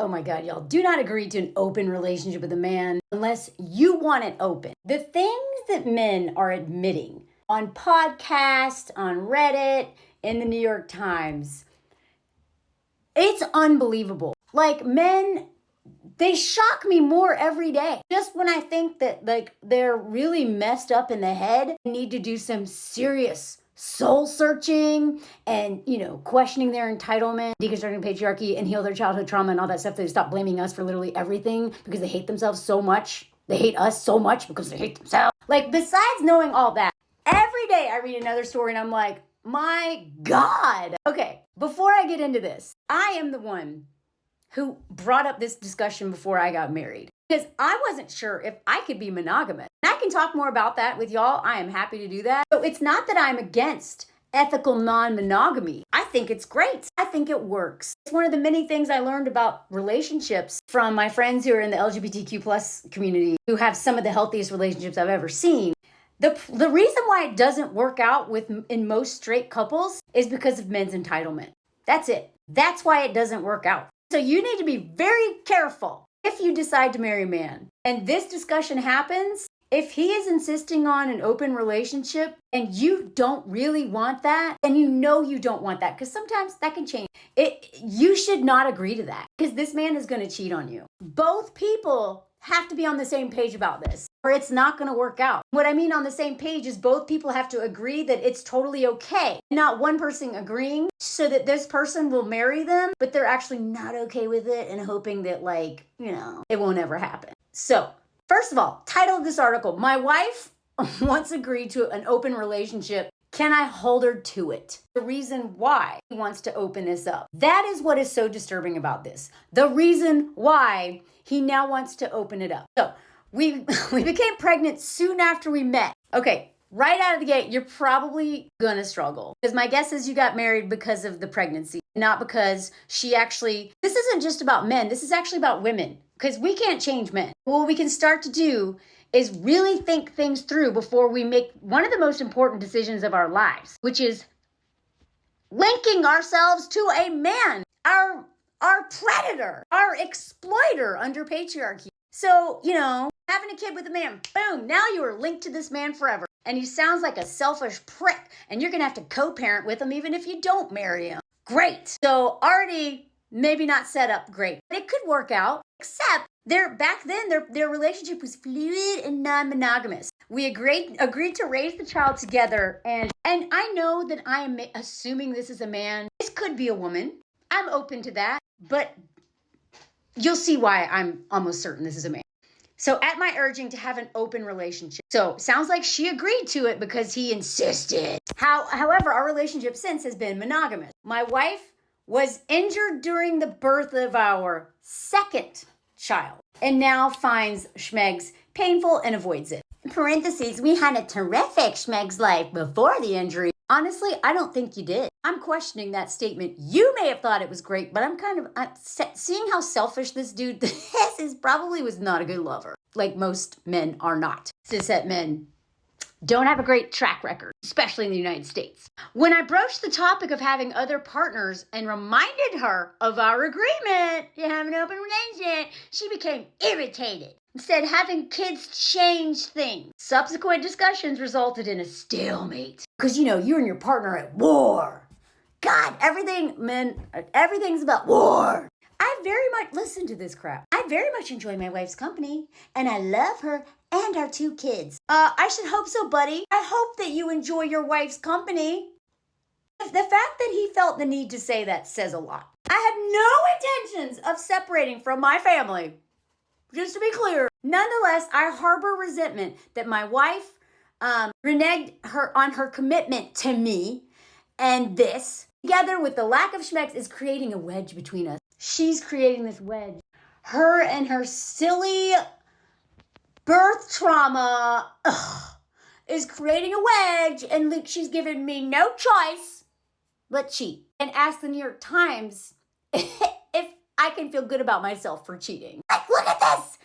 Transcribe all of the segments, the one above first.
Oh my God, y'all, do not agree to an open relationship with a man unless you want it open. The things that men are admitting on podcasts, on Reddit, in the New York Times, it's unbelievable. Like, men, they shock me more every day. Just when I think that like they're really messed up in the head, need to do some serious soul searching and, questioning their entitlement, deconstructing patriarchy, and heal their childhood trauma and all that stuff. They stop blaming us for literally everything because they hate themselves so much. They hate us so much because they hate themselves. Like, besides knowing all that, every day I read another story and I'm like, my God. Okay, before I get into this, I am the one who brought up this discussion before I got married because I wasn't sure if I could be monogamous. And I can talk more about that with y'all. I am happy to do that. So it's not that I'm against ethical non-monogamy. I think it's great. I think it works. It's one of the many things I learned about relationships from my friends who are in the LGBTQ plus community who have some of the healthiest relationships I've ever seen. The reason why it doesn't work out in most straight couples is because of men's entitlement. That's it. That's why it doesn't work out. So you need to be very careful if you decide to marry a man. And this discussion happens, if he is insisting on an open relationship and you don't really want that, and you don't want that, because sometimes that can change. You should not agree to that because this man is going to cheat on you. Both people have to be on the same page about this or it's not going to work out. What I mean on the same page is both people have to agree that it's totally okay. Not one person agreeing so that this person will marry them, but they're actually not okay with it and hoping that it won't ever happen. So first of all, title of this article, my wife once agreed to an open relationship. Can I hold her to it? The reason why he wants to open this up. That is what is so disturbing about this. The reason why he now wants to open it up. So we became pregnant soon after we met. Okay, right out of the gate, you're probably gonna struggle. Because my guess is you got married because of the pregnancy, not because this isn't just about men, this is actually about women. Because we can't change men. What we can start to do is really think things through before we make one of the most important decisions of our lives, which is linking ourselves to a man, our predator, our exploiter under patriarchy. So, having a kid with a man, boom, now you are linked to this man forever. And he sounds like a selfish prick, and you're gonna have to co-parent with him even if you don't marry him. Great. So already maybe not set up great, but it could work out, except back then their relationship was fluid and non-monogamous. We agreed to raise the child together, and I know that I am assuming this is a man. This could be a woman. I'm open to that, but you'll see why I'm almost certain this is a man. So at my urging to have an open relationship. So sounds like she agreed to it because he insisted. However, our relationship since has been monogamous. My wife was injured during the birth of our second child and now finds schmegs painful and avoids it. In parentheses, we had a terrific schmegs life before the injury. Honestly, I don't think you did. I'm questioning that statement. You may have thought it was great, but I'm seeing how selfish this dude is. Probably was not a good lover. Like most men are not. Cishet men don't have a great track record, especially in the United States. When I broached the topic of having other partners and reminded her of our agreement to have an open relationship, she became irritated. Instead, having kids changed things. Subsequent discussions resulted in a stalemate. Because, you and your partner at war. God, everything's about war. I very much listen to this crap. I very much enjoy my wife's company, and I love her and our 2 kids. I should hope so, buddy. I hope that you enjoy your wife's company. The fact that he felt the need to say that says a lot. I had no intentions of separating from my family. Just to be clear. Nonetheless, I harbor resentment that my wife reneged on her commitment to me, and this, together with the lack of schmex, is creating a wedge between us. She's creating this wedge. Her and her silly birth trauma is creating a wedge, and she's given me no choice but cheat. And ask the New York Times if I can feel good about myself for cheating. Like, look at this.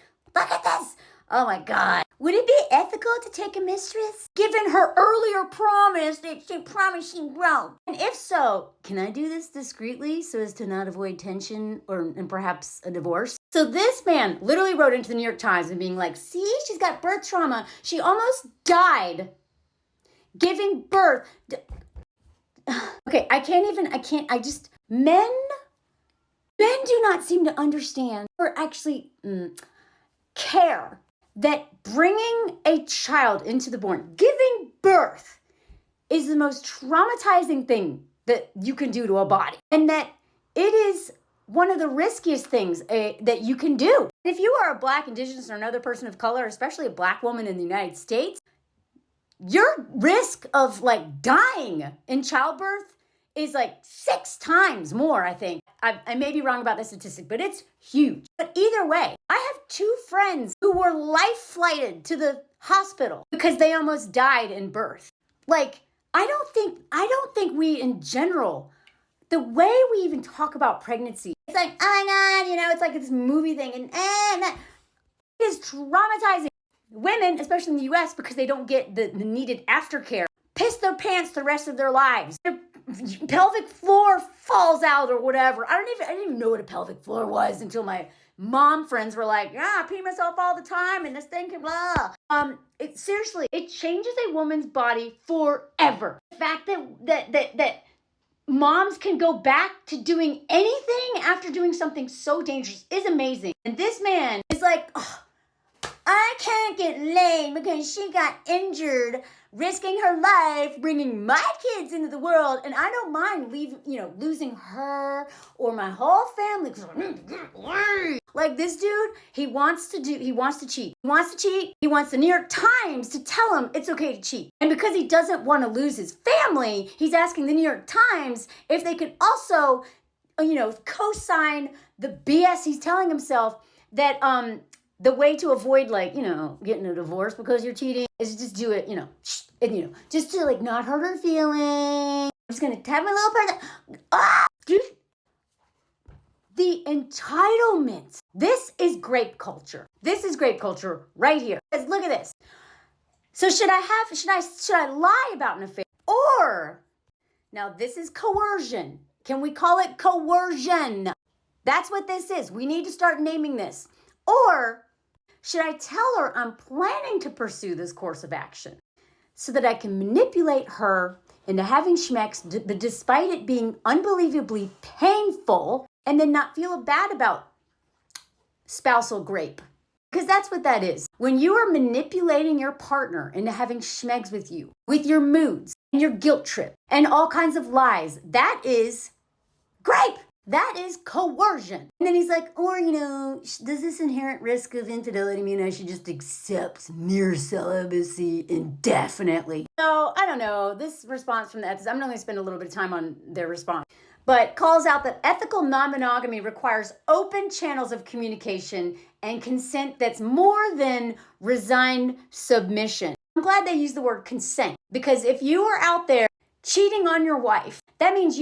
Oh my God. Would it be ethical to take a mistress? Given her earlier promise that she promised she won't. And if so, can I do this discreetly so as to not avoid tension and perhaps a divorce? So this man literally wrote into the New York Times and being like, see, she's got birth trauma. She almost died giving birth. Okay, men do not seem to understand or actually care that bringing a child into the world, giving birth, is the most traumatizing thing that you can do to a body. And that it is one of the riskiest things that you can do. If you are a Black, Indigenous, or another person of color, especially a Black woman in the United States, your risk of like dying in childbirth is like 6 times more, I think. I may be wrong about the statistic, but it's huge. But either way, I have 2 friends who were life flighted to the hospital because they almost died in birth. Like, I don't think we in general, the way we even talk about pregnancy, it's like, oh my God, it's like this movie thing, and it is traumatizing. Women, especially in the US, because they don't get the needed aftercare, piss their pants the rest of their lives. Their pelvic floor falls out or whatever. I didn't even know what a pelvic floor was until my mom friends were like, yeah, I pee myself all the time and this thing can blah. Seriously, it changes a woman's body forever. The fact that moms can go back to doing anything after doing something so dangerous is amazing. And this man is like, oh, I can't get laid because she got injured risking her life bringing my kids into the world, and I don't mind losing her or my whole family because I need to get laid. Like this dude, he wants to cheat. He wants to cheat. He wants the New York Times to tell him it's okay to cheat. And because he doesn't want to lose his family, he's asking the New York Times if they could also, co-sign the BS he's telling himself that the way to avoid getting a divorce because you're cheating is just do it, just to like not hurt her feelings. I'm just gonna have my little person. Dude, the entitlement. This is grape culture. This is grape culture right here. Look at this. So should I lie about an affair? Or now this is coercion. Can we call it coercion? That's what this is. We need to start naming this. Or should I tell her I'm planning to pursue this course of action so that I can manipulate her into having schmex, but despite it being unbelievably painful, and then not feel bad about spousal grape? Because that's what that is. When you are manipulating your partner into having schmegs with you, with your moods and your guilt trip and all kinds of lies, that is grape. That is coercion. And then he's like, or, does this inherent risk of infidelity mean I should just accept mere celibacy indefinitely? So, I don't know. This response from the ethicists, I'm not going to spend a little bit of time on their response, but calls out that ethical non-monogamy requires open channels of communication and consent that's more than resigned submission. I'm glad they use the word consent, because if you are out there cheating on your wife, that means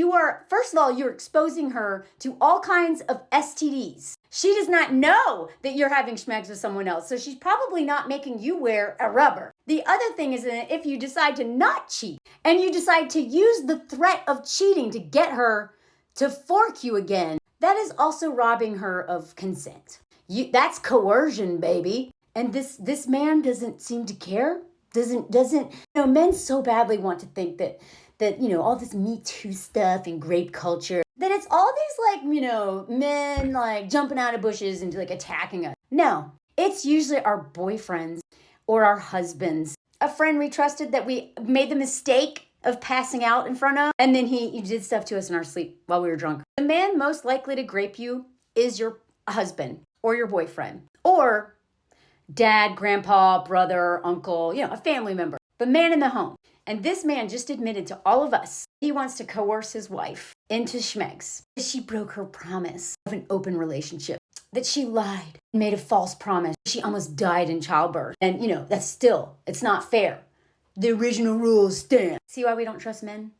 first of all, you're exposing her to all kinds of STDs. She does not know that you're having schmegs with someone else, so she's probably not making you wear a rubber. The other thing is that if you decide to not cheat and you decide to use the threat of cheating to get her to fork you again, that is also robbing her of consent. That's coercion, baby. And this man doesn't seem to care. Men so badly want to think that all this Me Too stuff and grape culture, that it's all these men jumping out of bushes and attacking us. No, it's usually our boyfriends or our husbands. A friend we trusted that we made the mistake of passing out in front of, and then he did stuff to us in our sleep while we were drunk. The man most likely to grape you is your husband or your boyfriend or dad, grandpa, brother, uncle, a family member, the man in the home. And this man just admitted to all of us he wants to coerce his wife into schmegs. She broke her promise of an open relationship, that she lied and made a false promise. She almost died in childbirth. And, it's not fair. The original rules stand. See why we don't trust men?